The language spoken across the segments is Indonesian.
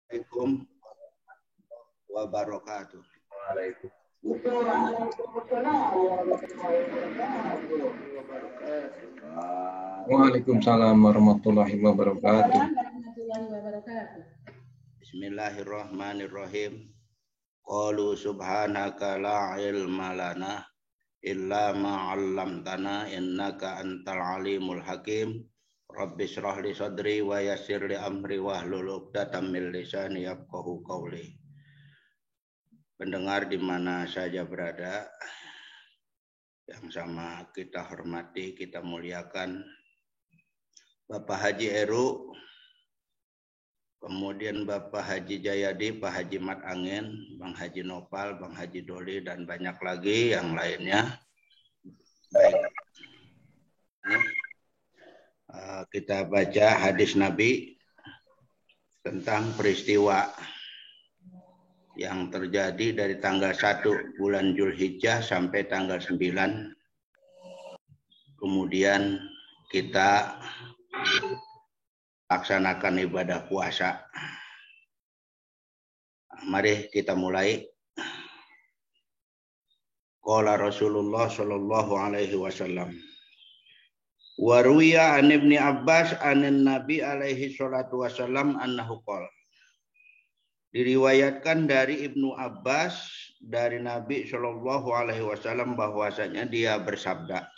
Assalamualaikum wabarakatuh. Waalaikumsalam warahmatullahi wabarakatuh. Bismillahirrahmanirrahim. Qalu subhanaka la ilma lana illa ma 'allamtana innaka antal alimul hakim. Rabbi shrah li sadri wa yassir li amri wahlul 'uqdatam min lisani yafqahu qawli. Pendengar di mana saja berada, yang sama kita hormati, kita muliakan Bapak Haji Eru, kemudian Bapak Haji Jayadi, Pak Haji Mat Angin, Bang Haji Nopal, Bang Haji Doli, dan banyak lagi yang lainnya. Baik. Kita baca hadis Nabi tentang peristiwa yang terjadi dari tanggal 1 bulan Zulhijjah sampai tanggal 9. Kemudian kita laksanakan ibadah puasa. Mari kita mulai. Qala Rasulullah sallallahu alaihi wasallam. Wa ruwiya an Ibnu Abbas anin Nabi alaihi salatu wasallam annahu qala. Diriwayatkan dari Ibnu Abbas dari Nabi sallallahu alaihi wasallam bahwasanya dia bersabda.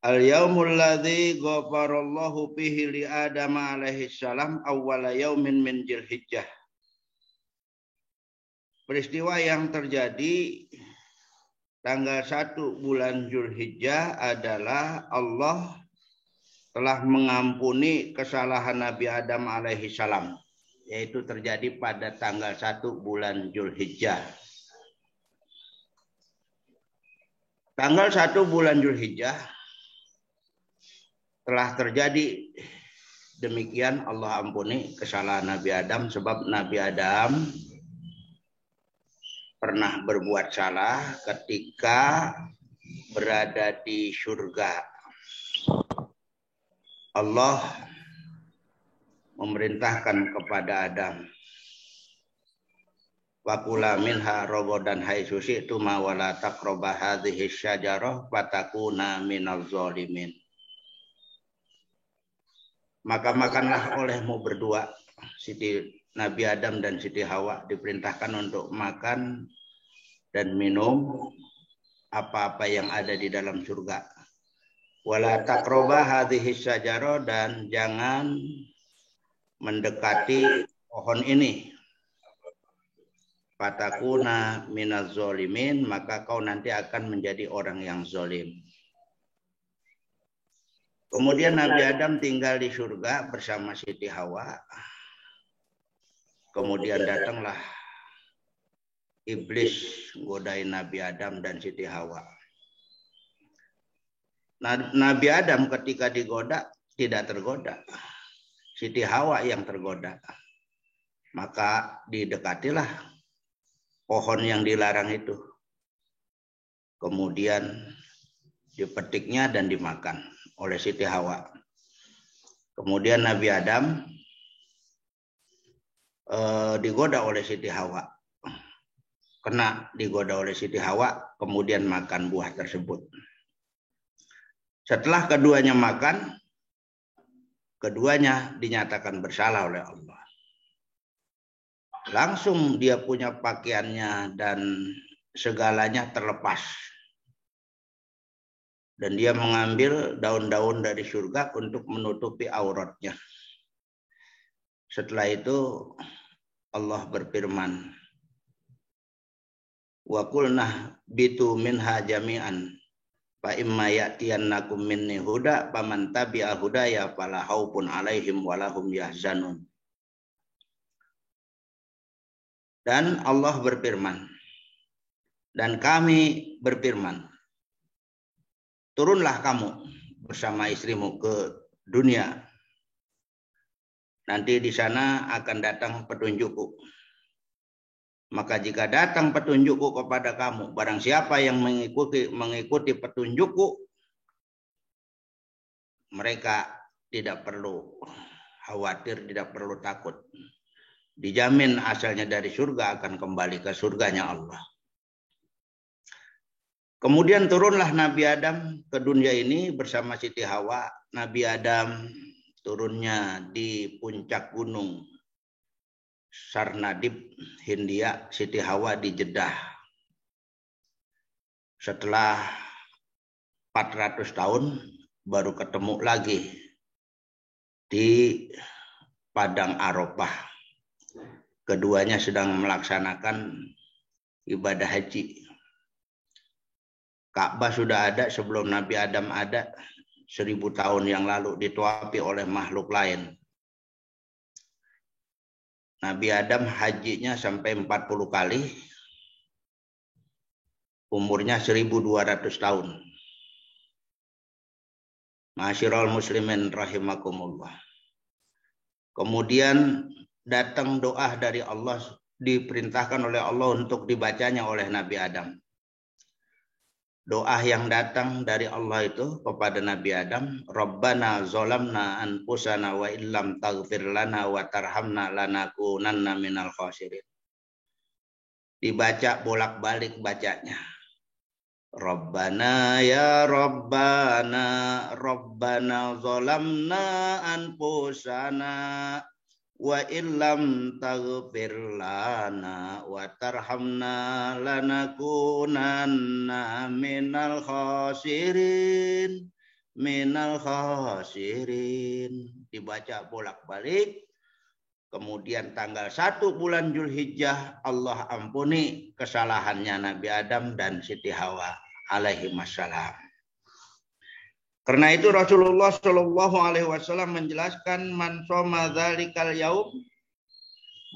Al-yaumul ladzi ghafarallahu fihi li Adam alaihi salam awwala yaumin min Dzulhijjah. Peristiwa yang terjadi tanggal 1 bulan Zulhijjah adalah Allah telah mengampuni kesalahan Nabi Adam alaihi salam, yaitu terjadi pada tanggal 1 bulan Zulhijjah. Tanggal 1 bulan Zulhijjah telah terjadi demikian, Allah ampuni kesalahan Nabi Adam, sebab Nabi Adam pernah berbuat salah ketika berada di surga. Allah memerintahkan kepada Adam, wa kula minha ragadan haitsu syi'tuma wa la taqrabu hadhihi syajarah fatakuna minaz zalimin. Maka makanlah olehmu berdua. Siti Nabi Adam dan Siti Hawa diperintahkan untuk makan dan minum apa-apa yang ada di dalam surga. Wala taqrabu hadhihi syajarah, dan jangan mendekati pohon ini. Fatakuna minaz zalimin, maka kau nanti akan menjadi orang yang zalim. Kemudian Nabi Adam tinggal di surga bersama Siti Hawa. Kemudian datanglah iblis godain Nabi Adam dan Siti Hawa. Nabi Adam ketika digoda tidak tergoda. Siti Hawa yang tergoda. Maka didekatilah pohon yang dilarang itu. Kemudian dipetiknya dan dimakan oleh Siti Hawa. Kemudian Nabi Adam digoda oleh Siti Hawa. Kena digoda oleh Siti Hawa, kemudian makan buah tersebut. Setelah keduanya makan, keduanya dinyatakan bersalah oleh Allah. Langsung dia punya pakaiannya dan segalanya terlepas. Dan dia mengambil daun-daun dari surga untuk menutupi auratnya. Setelah itu Allah berfirman, wa qulna bitu minha jami'an fa imma ya'tiyannakum minni huda faman tabi'a hudaya fala khaufun 'alaihim wa lahum yahzanun. Dan Allah berfirman, dan kami berfirman, turunlah kamu bersama istrimu ke dunia. Nanti di sana akan datang petunjukku. Maka jika datang petunjukku kepada kamu, barang siapa yang mengikuti petunjukku, mereka tidak perlu khawatir, tidak perlu takut. Dijamin asalnya dari surga akan kembali ke surganya Allah. Kemudian turunlah Nabi Adam ke dunia ini bersama Siti Hawa. Nabi Adam turunnya di puncak gunung Sarnadib, Hindia, Siti Hawa di Jeddah. Setelah 400 tahun baru ketemu lagi di Padang Arafah. Keduanya sedang melaksanakan ibadah haji. Ka'bah sudah ada sebelum Nabi Adam ada, 1000 tahun yang lalu, dituapi oleh makhluk lain. Nabi Adam hajinya sampai 40 kali, umurnya 1200 tahun. Ma'asyiral muslimin rahimakumullah. Kemudian datang doa dari Allah, diperintahkan oleh Allah untuk dibacanya oleh Nabi Adam. Doa yang datang dari Allah itu kepada Nabi Adam, Rabbana zolamna anfusana wa illam taghfir lana wa tarhamna lanakunanna minal khasirin. Dibaca bolak-balik bacanya. Rabbana ya Rabbana, Rabbana zolamna anfusana wa illam taghfir lana wa tarhamna lanakunanna minal khasirin. Dibaca bolak-balik. Kemudian tanggal 1 bulan Zulhijjah Allah ampuni kesalahannya Nabi Adam dan Siti Hawa alaihi wassalam. Karena itu Rasulullah Shallallahu Alaihi Wasallam menjelaskan, man shoma dzalikal yaum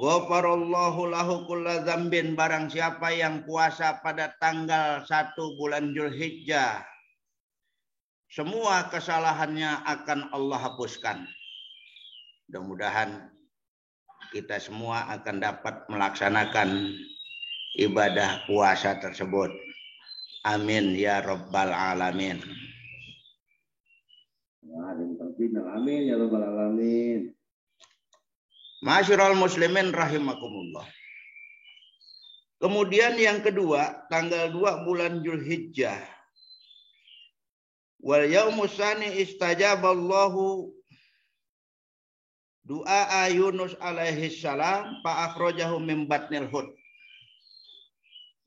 ghafarallahu lahu kulla dzambin. Barang siapa yang puasa pada tanggal 1 bulan Zulhijjah, semua kesalahannya akan Allah hapuskan. Mudah-mudahan kita semua akan dapat melaksanakan ibadah puasa tersebut. Amin ya rabbal alamin. Amin ya rabbal alamin. Ma'asyiral muslimin rahimakumullah. Kemudian yang kedua, tanggal 2 bulan Zulhijjah. Wal yaumus tsani istajaballahu du'a Yunus alaihi salam fa akhrajahu min batnil hud.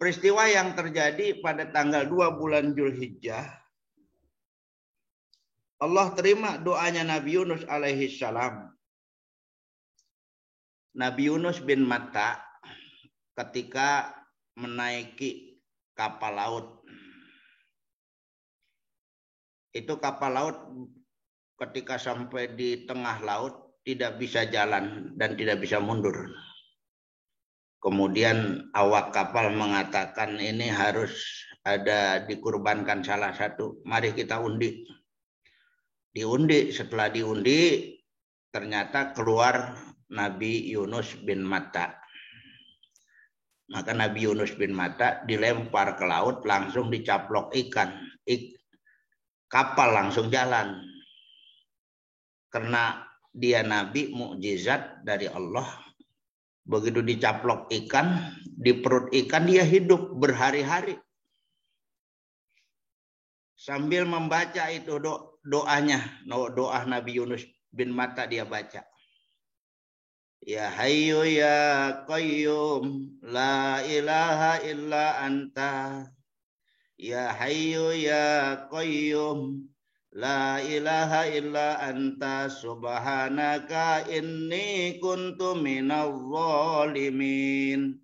Peristiwa yang terjadi pada tanggal 2 bulan Zulhijjah, Allah terima doanya Nabi Yunus alaihi salam. Nabi Yunus bin Matta ketika menaiki kapal laut. Itu kapal laut ketika sampai di tengah laut tidak bisa jalan dan tidak bisa mundur. Kemudian awak kapal mengatakan ini harus ada dikurbankan salah satu. Mari kita undi. Diundi, setelah diundi ternyata keluar Nabi Yunus bin Matta. Maka Nabi Yunus bin Matta dilempar ke laut, langsung dicaplok ikan. Kapal langsung jalan. Karena dia Nabi mukjizat dari Allah. Begitu dicaplok ikan, di perut ikan dia hidup berhari-hari. Sambil membaca itu doanya, doa Nabi Yunus bin Matta dia baca. Ya Hayyu ya Qayyum la ilaha illa anta. Ya Hayyu ya Qayyum la ilaha illa anta subhanaka inni kuntu minadh dhalimin.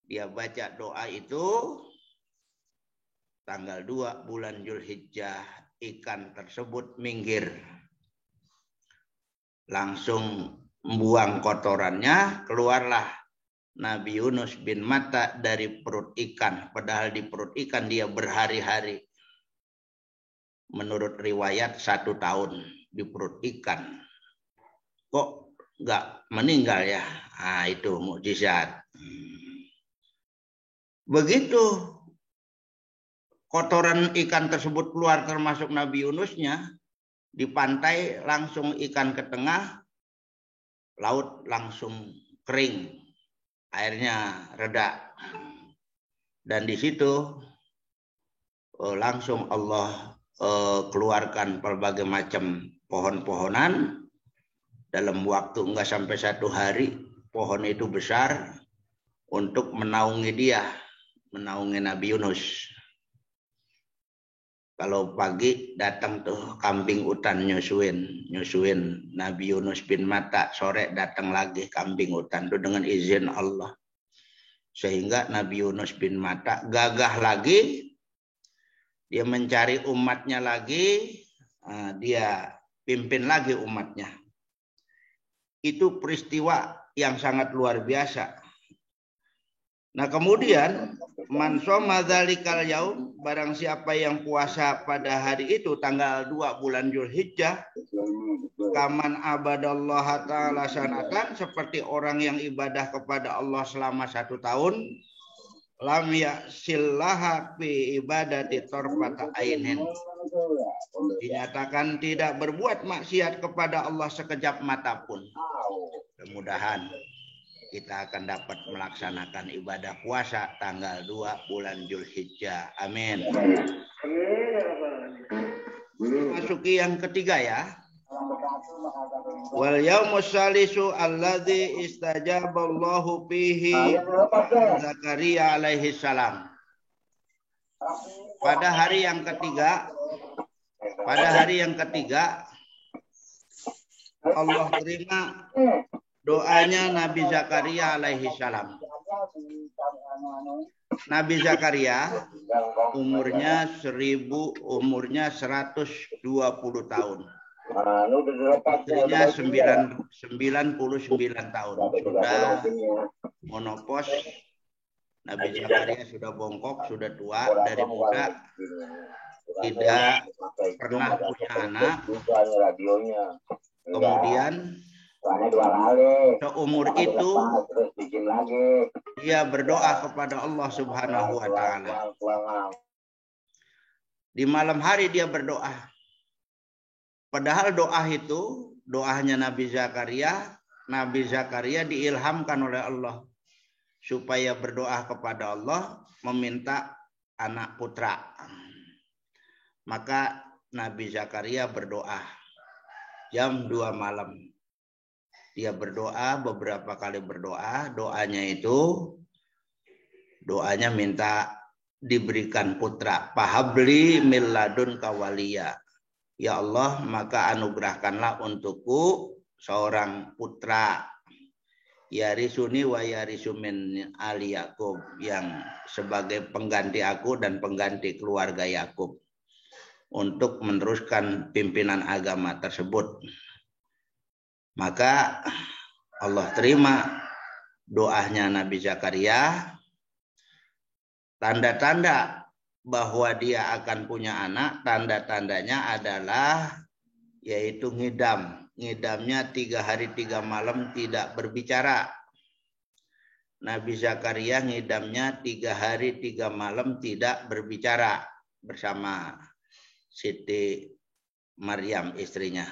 Dia baca doa itu tanggal 2 bulan Zulhijjah, ikan tersebut minggir. Langsung membuang kotorannya, keluarlah Nabi Yunus bin Matta dari perut ikan. Padahal di perut ikan dia berhari-hari. Menurut riwayat 1 tahun di perut ikan. Kok nggak meninggal ya? Nah, itu mukjizat. Begitu kotoran ikan tersebut keluar termasuk Nabi Yunusnya, di pantai langsung ikan ke tengah, laut langsung kering, airnya reda. Dan di situ langsung Allah keluarkan berbagai macam pohon-pohonan. Dalam waktu enggak sampai 1 hari, pohon itu besar untuk menaungi dia, menaungi Nabi Yunus. Kalau pagi datang tuh kambing hutan nyusuin Nabi Yunus bin Matta, sore datang lagi kambing hutan itu dengan izin Allah. Sehingga Nabi Yunus bin Matta gagah lagi, dia mencari umatnya lagi, dia pimpin lagi umatnya. Itu peristiwa yang sangat luar biasa. Nah kemudian man shoma dzalikal yaum, barang siapa yang puasa pada hari itu tanggal 2 bulan Dzulhijjah, kaman abadallaha ta'ala sanatan, seperti orang yang ibadah kepada Allah selama 1 tahun, lam yasillaha fi ibadati tarfata ainin, dinyatakan tidak berbuat maksiat kepada Allah sekejap mata pun. Mudah-mudahan kita akan dapat melaksanakan ibadah puasa tanggal 2 bulan Dzulhijjah. Amin. Masuki yang ketiga ya. Wal yaumus salisu alladzi istajaballahu fihi Zakaria alaihi salam. Pada hari yang ketiga Allah terima doanya Nabi Zakaria alaihi salam. Nabi Zakaria umurnya 120 tahun. Istrinya 99 tahun. Sudah monopos. Nabi Zakaria sudah bongkok, sudah tua, dari muda tidak pernah punya anak. Kemudian seumur itu dia berdoa kepada Allah Subhanahu wa taala. Di malam hari dia berdoa. Padahal doa itu, doanya Nabi Zakaria diilhamkan oleh Allah supaya berdoa kepada Allah meminta anak putra. Maka Nabi Zakaria berdoa jam 2 malam. Dia berdoa, beberapa kali berdoa. Doanya minta diberikan putra. Fahabli min ladunka waliya. Ya Allah, maka anugerahkanlah untukku seorang putra. Yarisuni wa yarisu min ali Yakub, yang sebagai pengganti aku dan pengganti keluarga Yakub untuk meneruskan pimpinan agama tersebut. Maka Allah terima doanya Nabi Zakaria. Tanda-tanda bahwa dia akan punya anak, tanda-tandanya adalah yaitu ngidam. Ngidamnya 3 hari 3 malam tidak berbicara. Nabi Zakaria ngidamnya 3 hari 3 malam tidak berbicara bersama Siti Maryam istrinya.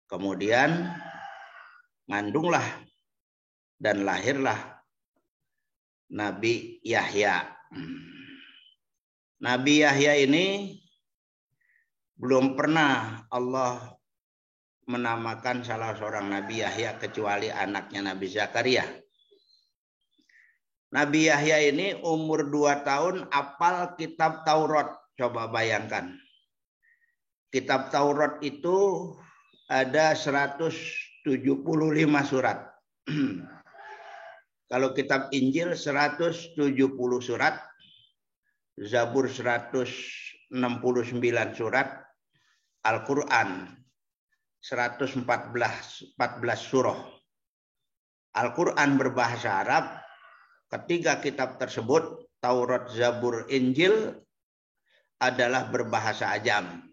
Kemudian ngandunglah dan lahirlah Nabi Yahya. Nabi Yahya ini belum pernah Allah menamakan salah seorang Nabi Yahya kecuali anaknya Nabi Zakaria. Nabi Yahya ini umur 2 tahun hafal kitab Taurat. Coba bayangkan. Kitab Taurat itu ada 175 surat. Kalau kitab Injil 170 surat. Zabur 169 surat. Al-Quran 114 surah. Al-Quran berbahasa Arab. Ketiga kitab tersebut, Taurat, Zabur, Injil, adalah berbahasa Ajam.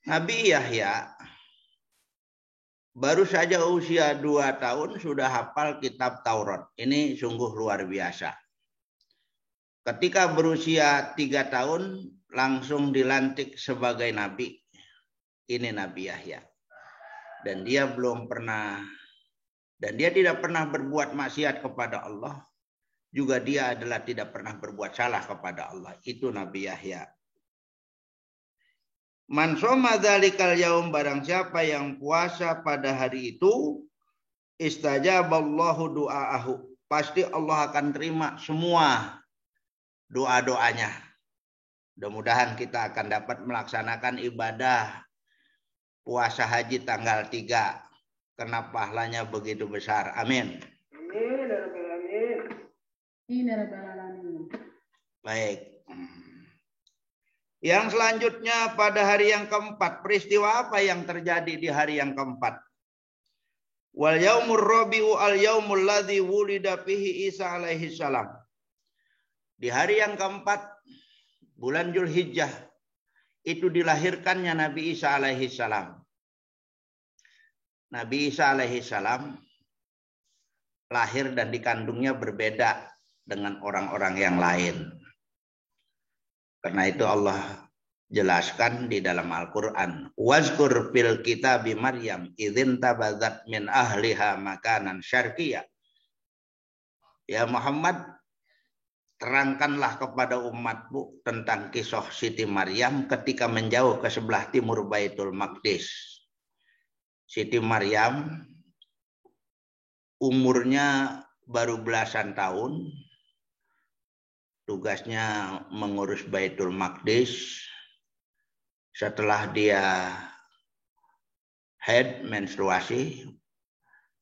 Nabi Yahya baru saja usia 2 tahun sudah hafal kitab Taurat. Ini sungguh luar biasa. Ketika berusia 3 tahun langsung dilantik sebagai nabi. Ini Nabi Yahya. dan dia tidak pernah berbuat maksiat kepada Allah, juga dia adalah tidak pernah berbuat salah kepada Allah. Itu Nabi Yahya. Man shoma dzalikal yaum, barang siapa yang puasa pada hari itu, istajaballahu du'aahu, pasti Allah akan terima semua doa-doanya. Mudah-mudahan kita akan dapat melaksanakan ibadah puasa haji tanggal 3. Karena pahalanya begitu besar. Amin. Baik. Yang selanjutnya pada hari yang keempat, peristiwa apa yang terjadi di hari yang keempat? Wal yaumur rabi'u al yaumul ladzi wulida fihi Isa alaihi salam. Di hari yang keempat, bulan Dzulhijjah, itu dilahirkannya Nabi Isa alaihi salam. Nabi Isa alaihi salam lahir dan dikandungnya berbeda dengan orang-orang yang lain. Karena itu Allah jelaskan di dalam Al-Quran. Wazkur fil kitabi Maryam idzin tabadzat min ahliha makanan syarqiyya. Ya Muhammad, terangkanlah kepada umatmu tentang kisah Siti Maryam ketika menjauh ke sebelah timur Baitul Maqdis. Siti Maryam umurnya baru belasan tahun. Tugasnya mengurus Baitul Maqdis. Setelah dia haid, menstruasi,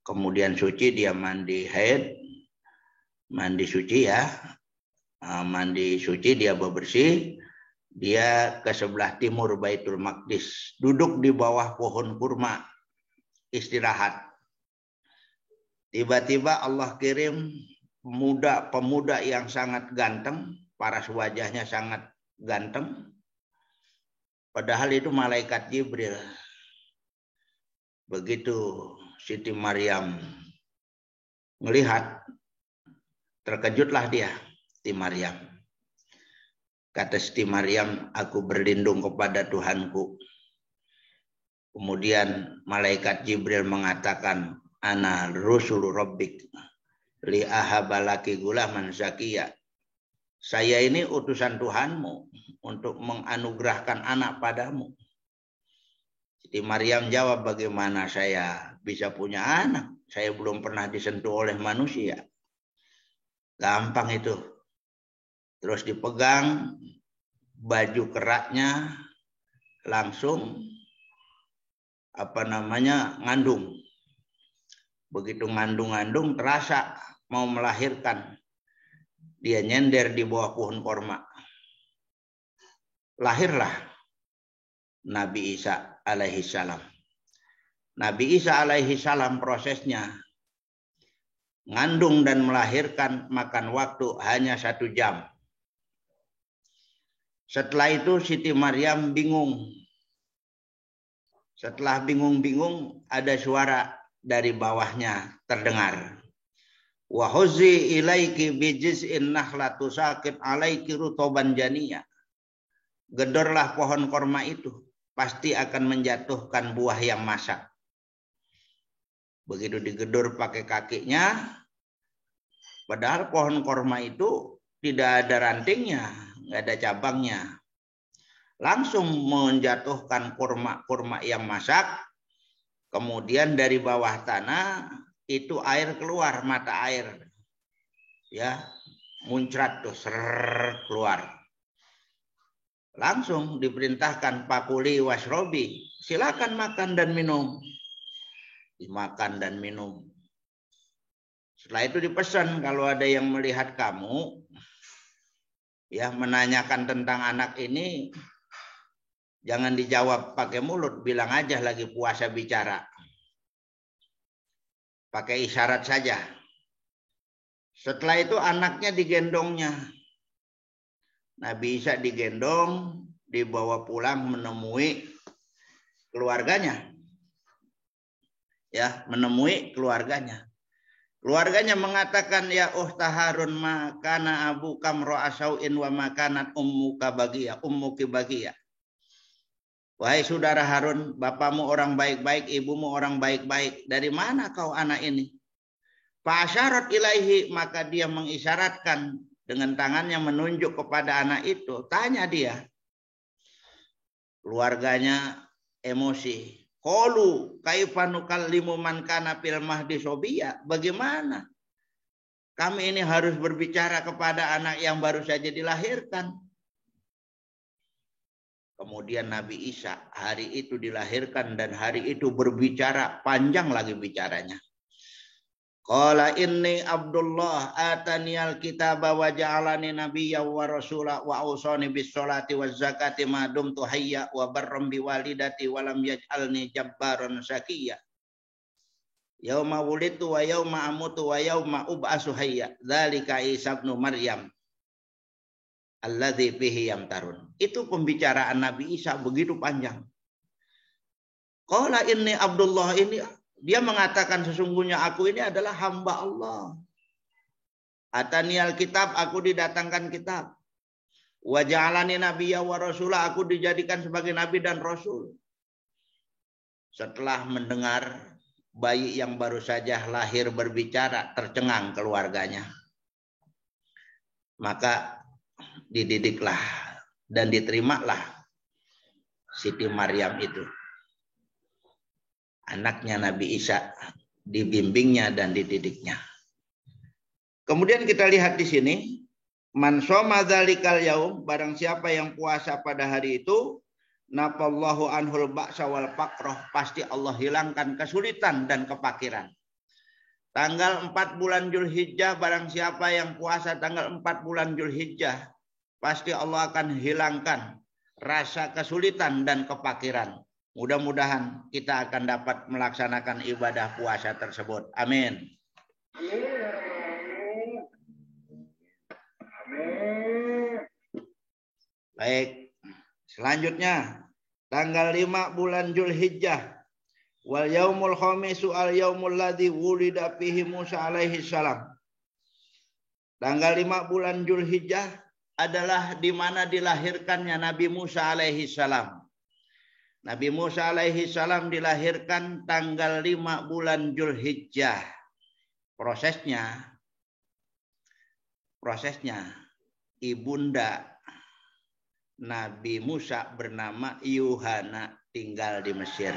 kemudian suci, dia mandi haid, mandi suci ya. Mandi suci, dia bebersih. Dia ke sebelah timur Baitul Maqdis. Duduk di bawah pohon kurma. Istirahat. Tiba-tiba Allah kirim pemuda yang sangat ganteng, paras wajahnya sangat ganteng. Padahal itu malaikat Jibril. Begitu Siti Maryam melihat, terkejutlah dia, Siti Maryam. Kata Siti Maryam, aku berlindung kepada Tuhanku. Kemudian malaikat Jibril mengatakan, ana rusulu rabbik li ahabalaki gulaman zakiyya. Saya ini utusan Tuhanmu untuk menganugerahkan anak padamu. Siti Maryam jawab, bagaimana saya bisa punya anak? Saya belum pernah disentuh oleh manusia. Gampang itu. Terus dipegang baju keraknya, langsung ngandung. Begitu ngandung terasa mau melahirkan. Dia nyender di bawah pohon korma. Lahirlah Nabi Isa alaihi salam. Nabi Isa alaihi salam prosesnya ngandung dan melahirkan makan waktu hanya 1 jam. Setelah itu Siti Maryam bingung. Setelah bingung-bingung, ada suara dari bawahnya terdengar. Wa huzzi ilaiki bijiz'in nakhlatu sakit alaiki rutoban janiyah. Gedorlah pohon korma itu, pasti akan menjatuhkan buah yang masak. Begitu digedor pakai kakinya, padahal pohon korma itu tidak ada rantingnya, nggak ada cabangnya. Langsung menjatuhkan kurma yang masak. Kemudian dari bawah tanah itu air keluar, mata air. Ya, muncrat tuh, keluar. Langsung diperintahkan pakuli wasrobi, silakan makan dan minum. Dimakan dan minum. Setelah itu dipesan, kalau ada yang melihat kamu, ya menanyakan tentang anak ini, jangan dijawab pakai mulut, bilang aja lagi puasa bicara. Pakai isyarat saja. Setelah itu anaknya digendongnya. Nabi Isa digendong, dibawa pulang menemui keluarganya. Ya, menemui keluarganya. Keluarganya mengatakan, ya ukhta Harun, makana abu kamro asauin wa makanat ummuki bagiyah. Wahai saudara Harun, bapamu orang baik-baik, ibumu orang baik-baik. Dari mana kau anak ini? Fa'asyarat ilaihi, maka dia mengisyaratkan dengan tangannya menunjuk kepada anak itu. Tanya dia. Keluarganya emosi. Qalu kaifa nukallimu man kana fil mahdi sobiyya? Bagaimana kami ini harus berbicara kepada anak yang baru saja dilahirkan? Kemudian Nabi Isa hari itu dilahirkan dan hari itu berbicara, panjang lagi bicaranya. Qala inni Abdullah ataniyal kitaba wa ja'alani nabiyya wa rasula wa awsani bis sholati waz zakati ma dumtu hayya wa barram bi walidati wa lam yaj'alni jabbaran syaqiyya. Yauma wulidtu wa yauma amutu wa yauma ub'asu hayya. Dzalika Isa ibnu Maryam alladzi fihi yamtarun. Itu pembicaraan Nabi Isa begitu panjang. Qala inni Abdullah, ini dia mengatakan sesungguhnya aku ini adalah hamba Allah. Atanial kitab, aku didatangkan kitab. Wa ja'alani nabiyya wa rasula, aku dijadikan sebagai nabi dan rasul. Setelah mendengar bayi yang baru saja lahir berbicara, tercengang keluarganya. Maka dididiklah dan diterimalah Siti Maryam itu. Anaknya Nabi Isa, dibimbingnya dan dididiknya. Kemudian kita lihat di sini, man shoma dzalikal yaum, barang siapa yang puasa pada hari itu, nafallahu anhul ba'sa wal faqrah, pasti Allah hilangkan kesulitan dan kefakiran. Tanggal 4 bulan Zulhijjah, barang siapa yang puasa tanggal 4 bulan Zulhijjah, pasti Allah akan hilangkan rasa kesulitan dan kefakiran. Mudah-mudahan kita akan dapat melaksanakan ibadah puasa tersebut. Amin. Baik, selanjutnya tanggal 5 bulan Zulhijjah. Wal yaumul khamisu al yaumul ladzi wulida fihi Musa alaihi salam. Tanggal 5 bulan Zulhijjah adalah di mana dilahirkannya Nabi Musa alaihi salam. Nabi Musa alaihi salam dilahirkan tanggal 5 bulan Zulhijjah. Prosesnya ibunda Nabi Musa bernama Yuhana tinggal di Mesir.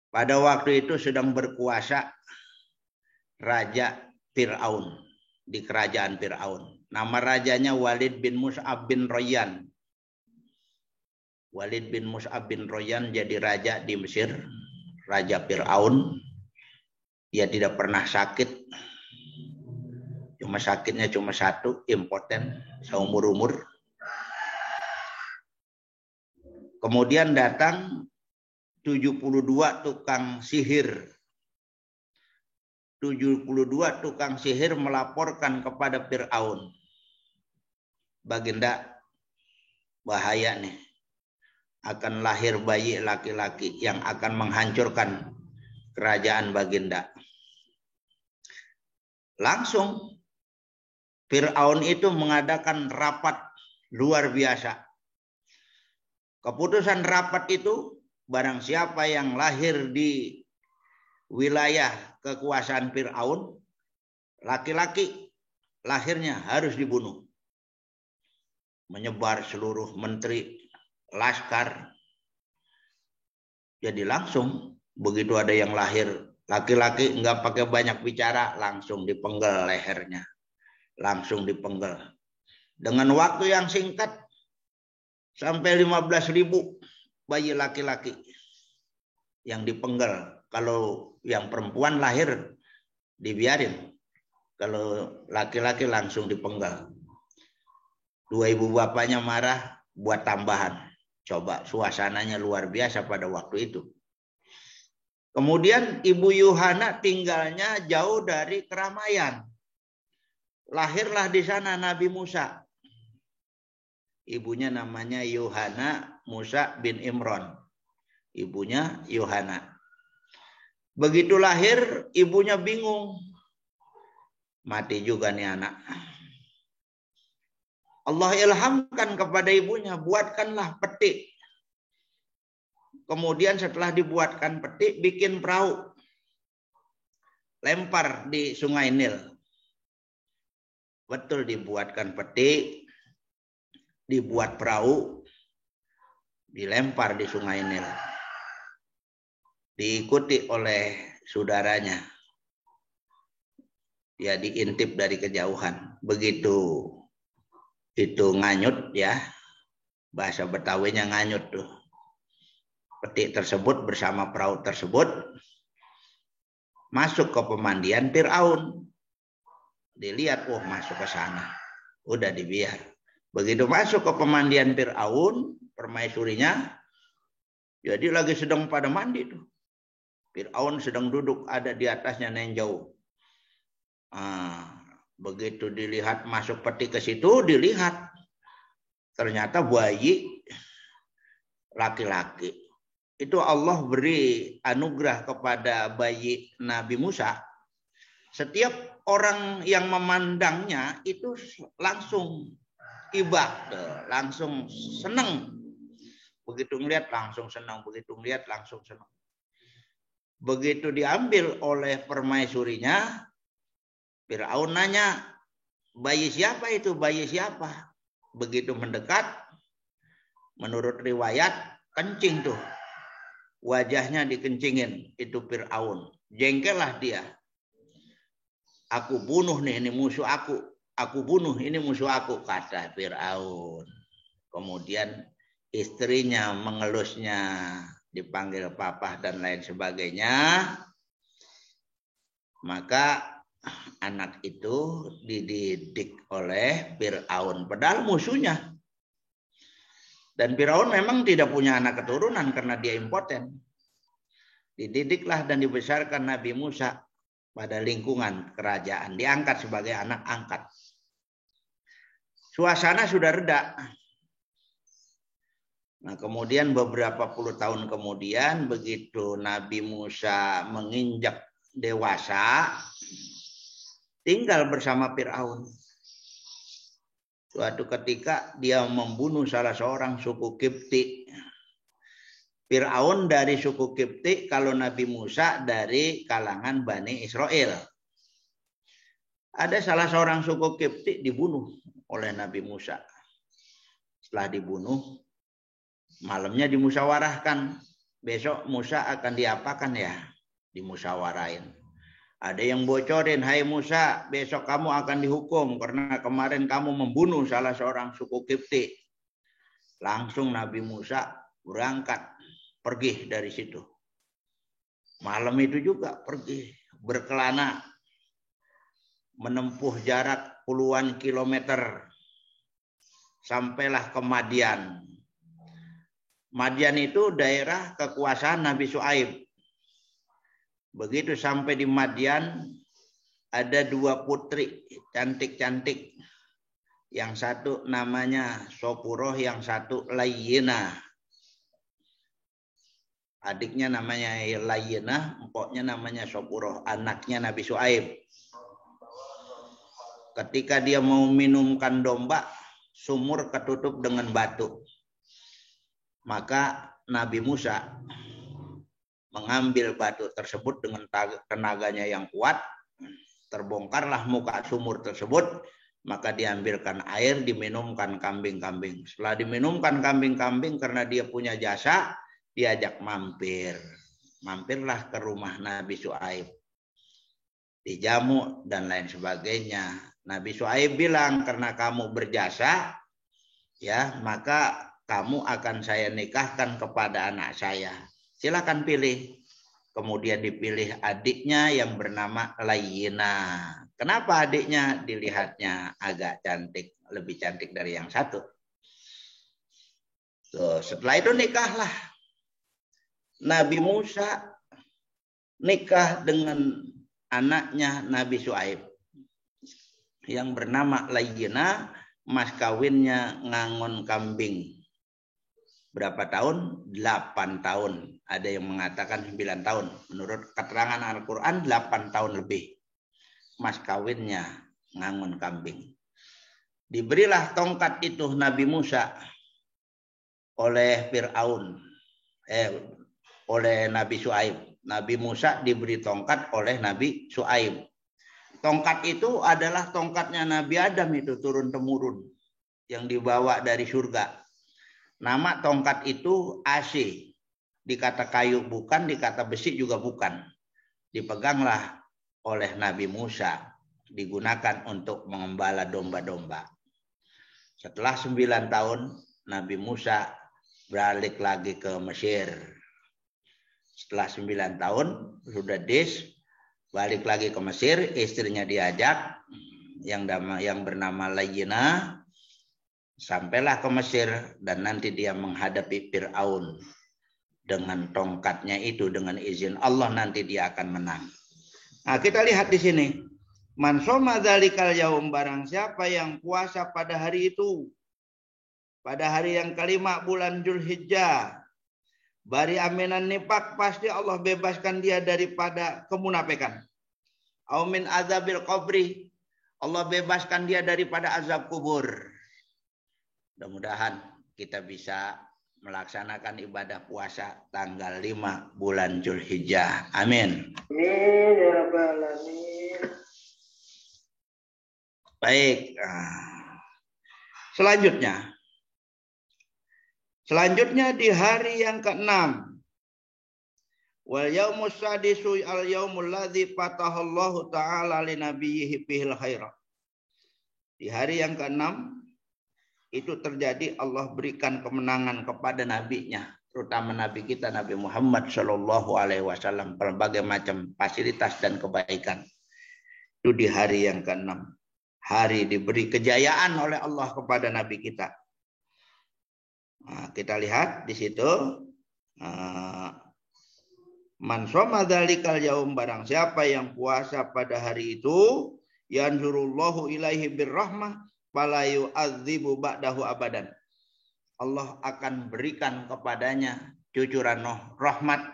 Pada waktu itu sedang berkuasa Raja Fir'aun di kerajaan Fir'aun. Nama rajanya Walid bin Mus'ab bin Royan. Walid bin Mus'ab bin Royan jadi raja di Mesir, Raja Fir'aun. Dia tidak pernah sakit. Sakitnya cuma satu, impoten, seumur-umur. Kemudian datang 72 tukang sihir. 72 tukang sihir melaporkan kepada Fir'aun. Baginda, bahaya nih. Akan lahir bayi laki-laki yang akan menghancurkan kerajaan Baginda. Langsung Fir'aun itu mengadakan rapat luar biasa. Keputusan rapat itu, barang siapa yang lahir di wilayah kekuasaan Fir'aun, laki-laki lahirnya harus dibunuh. Menyebar seluruh menteri, laskar. Jadi langsung begitu ada yang lahir laki-laki, nggak pakai banyak bicara, langsung dipenggal lehernya, langsung dipenggal. Dengan waktu yang singkat sampai 15.000 bayi laki-laki yang dipenggal. Kalau yang perempuan lahir dibiarin, kalau laki-laki langsung dipenggal. 2 ibu bapaknya marah buat tambahan. Coba suasananya luar biasa pada waktu itu. Kemudian Ibu Yuhana tinggalnya jauh dari keramaian. Lahirlah di sana Nabi Musa. Ibunya namanya Yuhana Musa bin Imran. Ibunya Yuhana. Begitu lahir, ibunya bingung. Mati juga nih anak. Allah ilhamkan kepada ibunya, buatkanlah peti. kemudian setelah dibuatkan peti, bikin perahu. Lempar di Sungai Nil. Betul, dibuatkan peti, dibuat perahu, dilempar di Sungai Nil. Diikuti oleh saudaranya. Ya, diintip dari kejauhan. Begitu itu nganyut ya. Bahasa Betawinya nganyut tuh. Peti tersebut bersama perahu tersebut masuk ke pemandian Fir'aun. Dilihat, oh masuk ke sana. Udah dibiar. Begitu masuk ke pemandian Fir'aun, permaisurinya, jadi lagi sedang pada mandi tuh. Fir'aun sedang duduk ada di atasnya ninjau. Begitu dilihat masuk peti ke situ, dilihat ternyata bayi laki-laki. Itu Allah beri anugerah kepada bayi Nabi Musa. Setiap orang yang memandangnya itu langsung ibah, langsung senang. Begitu ngeliat langsung senang, begitu ngeliat langsung senang. Begitu diambil oleh permaisurinya, Fir'aun nanya, bayi siapa itu? Bayi siapa? Begitu mendekat, menurut riwayat, kencing tuh. Wajahnya dikencingin, itu Fir'aun. Jengkellah dia. Aku bunuh nih, ini musuh aku. Aku bunuh, ini musuh aku, kata Fir'aun. Kemudian istrinya mengelusnya, dipanggil papa dan lain sebagainya. Maka anak itu dididik oleh Fir'aun, padahal musuhnya. Dan Fir'aun memang tidak punya anak keturunan karena dia impoten. Dididiklah dan dibesarkan Nabi Musa pada lingkungan kerajaan. Diangkat sebagai anak angkat. Suasana sudah reda. Nah, kemudian beberapa puluh tahun kemudian, begitu Nabi Musa menginjak dewasa, tinggal bersama Fir'aun. Suatu ketika dia membunuh salah seorang suku Kipti. Fir'aun dari suku Kipti, kalau Nabi Musa dari kalangan Bani Israel. Ada salah seorang suku Kipti dibunuh oleh Nabi Musa. Setelah dibunuh, malamnya dimusyawarahkan. Besok Musa akan diapakan ya? Dimusyawarahin. Ada yang bocorin, hai Musa, besok kamu akan dihukum karena kemarin kamu membunuh salah seorang suku Kipti. Langsung Nabi Musa berangkat, pergi dari situ. Malam itu juga pergi, berkelana, menempuh jarak puluhan kilometer, sampailah ke Madian. Madian itu daerah kekuasaan Nabi Syuaib. Begitu sampai di Madian, ada dua putri cantik-cantik. Yang satu namanya Sopuroh, yang satu Layyinah. Adiknya namanya Layyinah, empoknya namanya Sopuroh, anaknya Nabi Syuaib. Ketika dia mau minumkan domba, sumur ketutup dengan batu. Maka Nabi Musa mengambil batu tersebut dengan tenaganya yang kuat, terbongkarlah muka sumur tersebut, maka diambilkan air, diminumkan kambing-kambing. Setelah diminumkan kambing-kambing, karena dia punya jasa, diajak mampir. Mampirlah ke rumah Nabi Syuaib. Dijamu dan lain sebagainya. Nabi Syuaib bilang, karena kamu berjasa, ya, maka kamu akan saya nikahkan kepada anak saya. Silakan pilih. Kemudian dipilih adiknya yang bernama Layyinah. Kenapa adiknya? Dilihatnya agak cantik, lebih cantik dari yang satu. Tuh, setelah itu nikahlah. Nabi Musa nikah dengan anaknya Nabi Syuaib yang bernama Layyinah, mas kawinnya ngangon kambing. Berapa tahun? 8 tahun. Ada yang mengatakan 9 tahun. Menurut keterangan Al-Quran 8 tahun lebih. Mas kawinnya ngangon kambing. Diberilah tongkat itu Nabi Musa oleh Fir'aun. oleh Nabi Syuaib. Nabi Musa diberi tongkat oleh Nabi Syuaib. Tongkat itu adalah tongkatnya Nabi Adam itu turun-temurun yang dibawa dari surga. Nama tongkat itu AC. Dikata kayu bukan, dikata besi juga bukan. Dipeganglah oleh Nabi Musa, digunakan untuk mengembala domba-domba. Setelah 9 tahun, Nabi Musa balik lagi ke Mesir. Setelah 9 tahun, sudah balik lagi ke Mesir, istrinya diajak, yang bernama Layyina, sampailah ke Mesir, dan nanti dia menghadapi Fir'aun. Dengan tongkatnya itu, dengan izin Allah nanti dia akan menang. Nah, kita lihat di sini. Man shoma dzalikal yaum, barang siapa yang puasa pada hari itu. Pada hari yang kelima bulan Dzulhijjah. Bari aminan nifaq, pasti Allah bebaskan dia daripada kemunafikan. Au min azabil qabri, Allah bebaskan dia daripada azab kubur. Mudah-mudahan kita bisa melaksanakan ibadah puasa tanggal 5 bulan Dzulhijjah. Amin. Amin ya rabbal alamin. Baik. Selanjutnya di hari yang ke-6. Wal yaumus sadisu al yaumul ladzi fatahallahu ta'ala li nabiyhi fihil khaira. Di hari yang ke-6 itu terjadi, Allah berikan kemenangan kepada nabinya, terutama nabi kita Nabi Muhammad Shallallahu Alaihi Wasallam, berbagai macam fasilitas dan kebaikan. Itu di hari yang ke-6, hari diberi kejayaan oleh Allah kepada nabi kita. Nah, kita lihat di situ, man shoma dzalikal yaum, barang siapa yang puasa pada hari itu, yanzurullahu ilaihi birrahmah fala yu'adzibu ba'dahu abadan. Allah akan berikan kepadanya cucuran rahmat,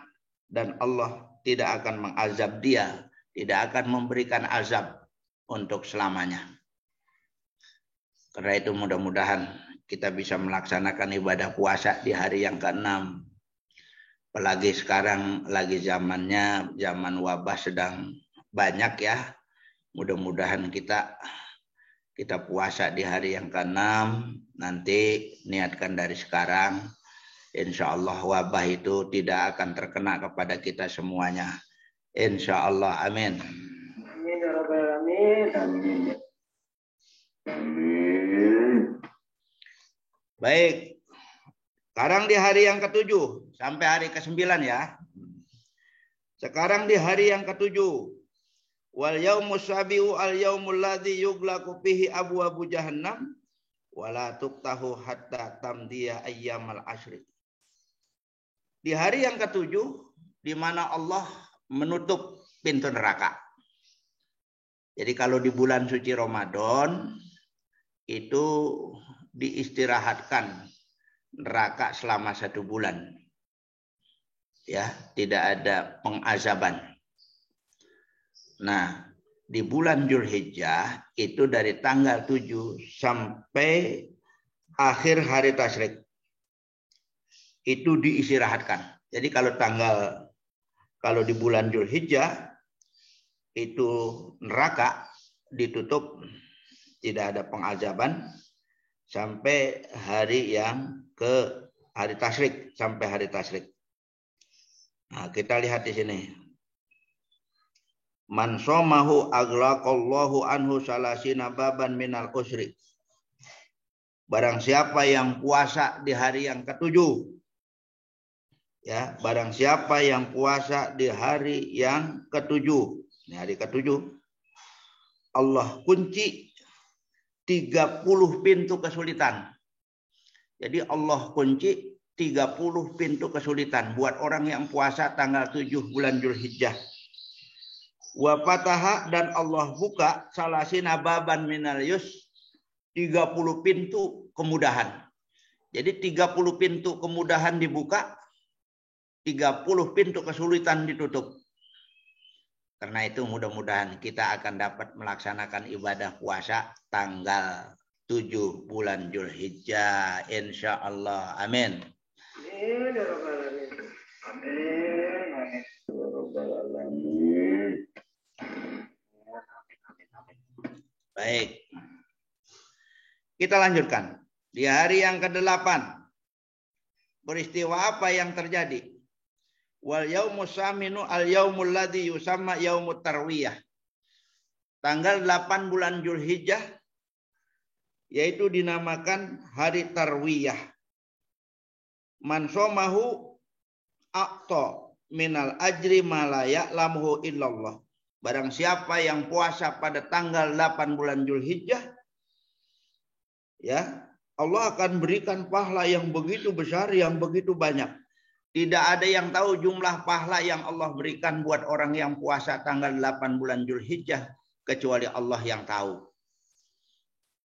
dan Allah tidak akan mengazab dia, tidak akan memberikan azab untuk selamanya. Karena itu mudah-mudahan kita bisa melaksanakan ibadah puasa di hari yang ke-6. Apalagi sekarang lagi zamannya, zaman wabah sedang banyak ya. Mudah-mudahan kita puasa di hari yang ke-6, nanti niatkan dari sekarang. Insya Allah wabah itu tidak akan terkena kepada kita semuanya. Insya Allah, amin. Amin ya rabbal alamin. Amin. Amin. Baik, sekarang di hari yang ke-7 sampai hari ke-9 ya. Sekarang di hari yang ke-7. Wal yaumus sabiu al yaumul ladzi yughlaqu fihi abwabu jahannam wala tuftahu hatta tamdiya ayyamal ashri. Di hari yang ke-7 di mana Allah menutup pintu neraka. Jadi kalau di bulan suci Ramadan itu diistirahatkan neraka selama 1 bulan. Ya, tidak ada pengazaban. Nah, di bulan Dzulhijjah itu dari tanggal 7 sampai akhir hari tasyrik itu diistirahatkan. Jadi kalau di bulan Dzulhijjah itu neraka ditutup, tidak ada pengazaban sampai hari yang ke hari tasyrik, sampai hari tasyrik. Nah, kita lihat di sini. Man somahu aglaqallahu anhu salasina baban minal usri. Barang siapa yang puasa di hari yang ke-7. Ya, barang siapa yang puasa di hari yang ke-7. Ini hari ke-7. Allah kunci 30 pintu kesulitan. Jadi Allah kunci 30 pintu kesulitan buat orang yang puasa tanggal 7 bulan Dzulhijjah. Wa fataha, dan Allah buka salasina baban minal yus, 30 pintu kemudahan. Jadi 30 pintu kemudahan dibuka, 30 pintu kesulitan ditutup. Karena itu mudah-mudahan kita akan dapat melaksanakan ibadah puasa tanggal 7 bulan Dzulhijjah, insya Allah. Amin. Amin. rabbal alamin. Baik. Kita lanjutkan. Di hari yang ke-8. Peristiwa apa yang terjadi? Wal yaumus saminu al yaumul ladzi yusamma yaumut tarwiyah. Tanggal 8 bulan Zulhijjah yaitu dinamakan hari tarwiyah. Man somahu aqta minal ajri ma la ya'lamuhu illallah. Barang siapa yang puasa pada tanggal 8 bulan Zulhijjah, ya, Allah akan berikan pahala yang begitu besar, yang begitu banyak. Tidak ada yang tahu jumlah pahala yang Allah berikan buat orang yang puasa tanggal 8 bulan Zulhijjah kecuali Allah yang tahu.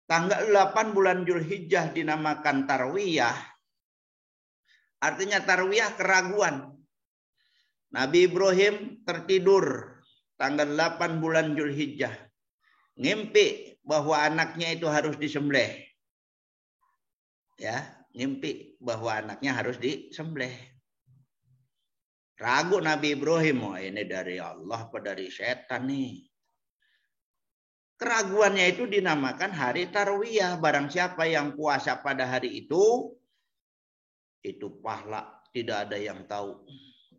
Tanggal 8 bulan Zulhijjah dinamakan tarwiyah. Artinya tarwiyah keraguan. Nabi Ibrahim tertidur tanggal 8 bulan Zulhijjah. Ngimpi bahwa anaknya itu harus disembelih. Ya, ngimpi bahwa anaknya harus disembelih. Ragu Nabi Ibrahim, oh ini dari Allah apa dari setan nih. Keraguannya itu dinamakan hari tarwiyah. Barang siapa yang puasa pada hari itu pahala tidak ada yang tahu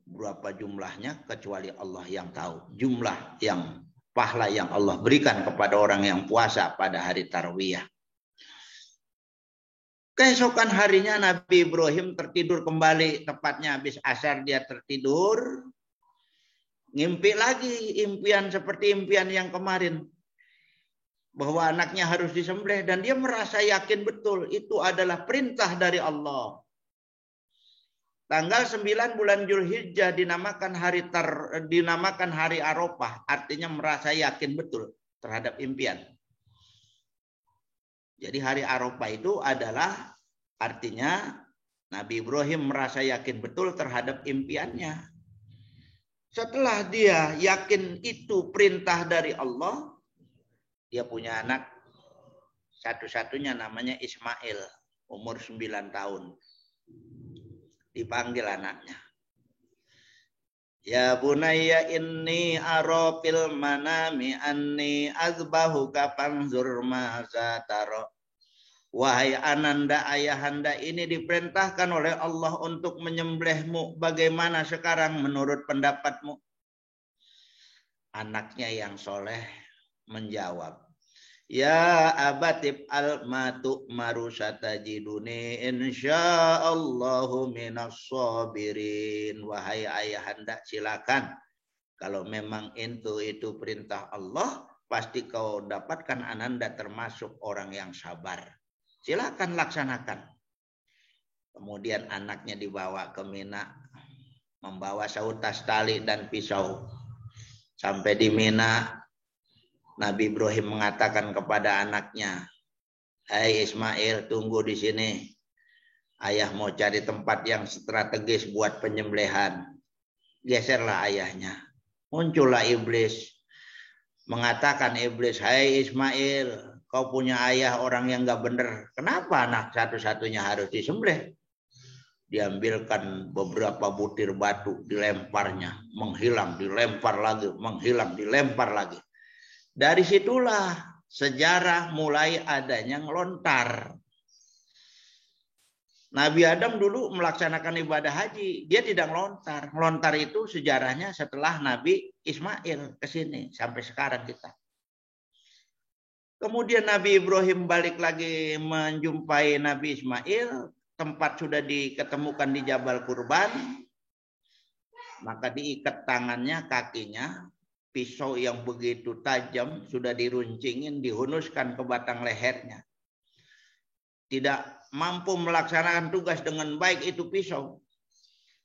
berapa jumlahnya kecuali Allah yang tahu. Jumlah yang pahala yang Allah berikan kepada orang yang puasa pada hari tarwiyah. Keesokan harinya Nabi Ibrahim tertidur kembali, tepatnya habis asar dia tertidur. Ngimpi lagi impian seperti impian yang kemarin. Bahwa anaknya harus disembelih dan dia merasa yakin betul itu adalah perintah dari Allah. Tanggal 9 bulan Zulhijjah dinamakan hari Arafah, artinya merasa yakin betul terhadap impian. Jadi hari Arafah itu adalah artinya Nabi Ibrahim merasa yakin betul terhadap impiannya. Setelah dia yakin itu perintah dari Allah, dia punya anak satu-satunya namanya Ismail, umur 9 tahun. Dipanggil anaknya. Ya bunayya inni ara fil manami anni azbahuka fanzur maza tara. Wahai ananda ayahanda, ini diperintahkan oleh Allah untuk menyembelihmu. Bagaimana sekarang menurut pendapatmu? Anaknya yang soleh menjawab, ya abatib al-matu marusatajiduni insyaallahu minas sabirin. Wahai ayahanda, silakan. Kalau memang itu perintah Allah, pasti kau dapatkan ananda termasuk orang yang sabar. Silakan laksanakan. Kemudian anaknya dibawa ke Mina, membawa sautas tali dan pisau. Sampai di Mina, Nabi Ibrahim mengatakan kepada anaknya, hai Ismail, tunggu di sini. Ayah mau cari tempat yang strategis buat penyembelihan. Geserlah ayahnya. Muncullah iblis. Mengatakan iblis, hai Ismail, kau punya ayah orang yang gak benar. Kenapa anak satu-satunya harus disembelih? Diambilkan beberapa butir batu, dilemparnya. Menghilang, dilempar lagi. Menghilang, dilempar lagi. Dari situlah sejarah mulai adanya ngelontar. Nabi Adam dulu melaksanakan ibadah haji. Dia tidak ngelontar. Ngelontar itu sejarahnya setelah Nabi Ismail ke sini. Sampai sekarang kita. Kemudian Nabi Ibrahim balik lagi menjumpai Nabi Ismail. Tempat sudah diketemukan di Jabal Kurban. Maka diikat tangannya, kakinya. Pisau yang begitu tajam sudah diruncingin, dihunuskan ke batang lehernya. Tidak mampu melaksanakan tugas dengan baik itu pisau.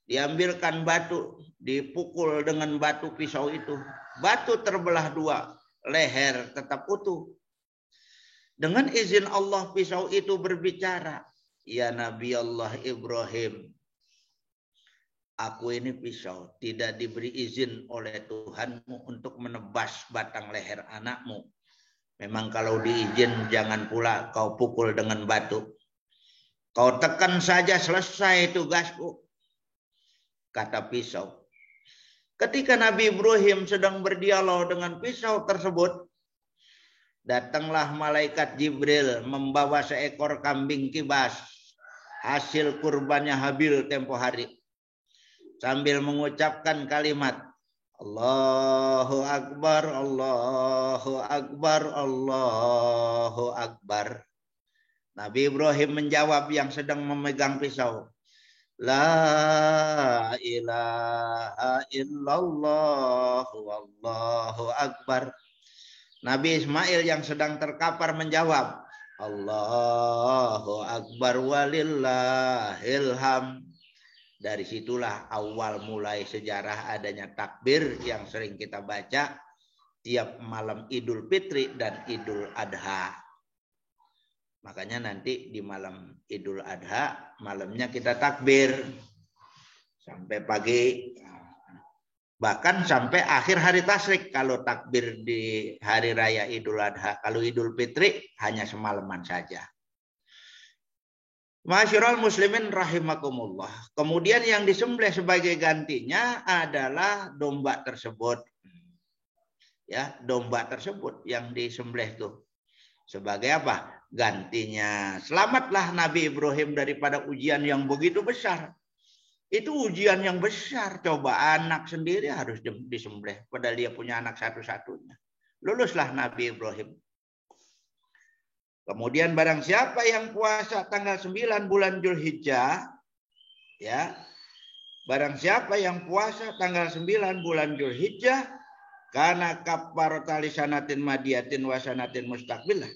Diambilkan batu, dipukul dengan batu pisau itu. Batu terbelah dua, leher tetap utuh. Dengan izin Allah pisau itu berbicara. Ya Nabi Allah Ibrahim, aku ini pisau, tidak diberi izin oleh Tuhanmu untuk menebas batang leher anakmu. Memang kalau diizin jangan pula kau pukul dengan batu. Kau tekan saja selesai tugasku. Kata pisau. Ketika Nabi Ibrahim sedang berdialog dengan pisau tersebut, datanglah malaikat Jibril membawa seekor kambing kibas, hasil kurbannya Habil tempo hari. Sambil mengucapkan kalimat, Allahu Akbar, Allahu Akbar, Allahu Akbar. Nabi Ibrahim menjawab yang sedang memegang pisau, La ilaha illallah, Wallahu Akbar. Nabi Ismail yang sedang terkapar menjawab, Allahu Akbar walillahil hamd. Dari situlah awal mulai sejarah adanya takbir yang sering kita baca tiap malam Idul Fitri dan Idul Adha. Makanya nanti di malam Idul Adha, malamnya kita takbir sampai pagi. Bahkan sampai akhir hari tasyrik kalau takbir di hari raya Idul Adha. Kalau Idul Fitri hanya semalaman saja. Ma'asyiral muslimin rahimakumullah. Kemudian yang disembelih sebagai gantinya adalah domba tersebut. Ya, domba tersebut yang disembelih itu. Sebagai apa? Gantinya. Selamatlah Nabi Ibrahim daripada ujian yang begitu besar. Itu ujian yang besar. Coba anak sendiri harus disembelih. Padahal dia punya anak satu-satunya. Luluslah Nabi Ibrahim. Kemudian barang siapa yang puasa tanggal 9 bulan Dzulhijjah, ya, barang siapa yang puasa tanggal 9 bulan Dzulhijjah, karena kafarata lisanatin madiyatin wasanatin mustaqbilah,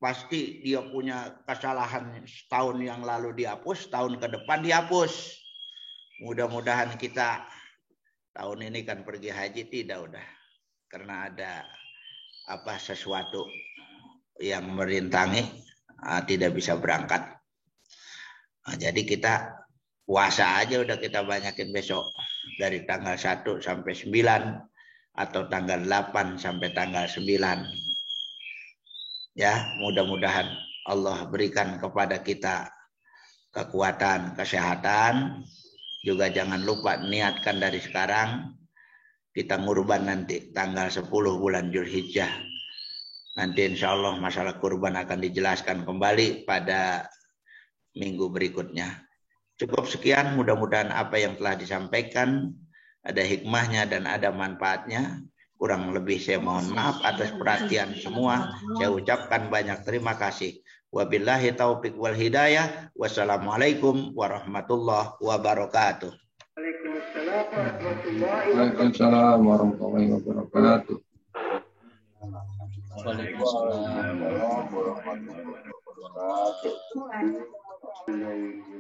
pasti dia punya kesalahan setahun yang lalu dihapus, tahun ke depan dihapus. Mudah-mudahan kita tahun ini kan pergi haji tidak udah, karena ada sesuatu yang merintangi, tidak bisa berangkat. Jadi kita puasa aja udah kita banyakin besok. Dari tanggal 1 sampai 9 atau tanggal 8 sampai tanggal 9. Ya, mudah-mudahan Allah berikan kepada kita kekuatan, kesehatan. Juga jangan lupa niatkan dari sekarang kita ngurban nanti tanggal 10 bulan Dzulhijjah. Nanti insya Allah masalah kurban akan dijelaskan kembali pada minggu berikutnya. Cukup sekian, mudah-mudahan apa yang telah disampaikan ada hikmahnya dan ada manfaatnya. Kurang lebih saya mohon maaf atas perhatian semua. Saya ucapkan banyak terima kasih. Wabillahi taufiq wal hidayah. Wassalamualaikum warahmatullahi wabarakatuh. Waalaikumsalam warahmatullahi wabarakatuh. Waalaikumsalam warahmatullahi wabarakatuh.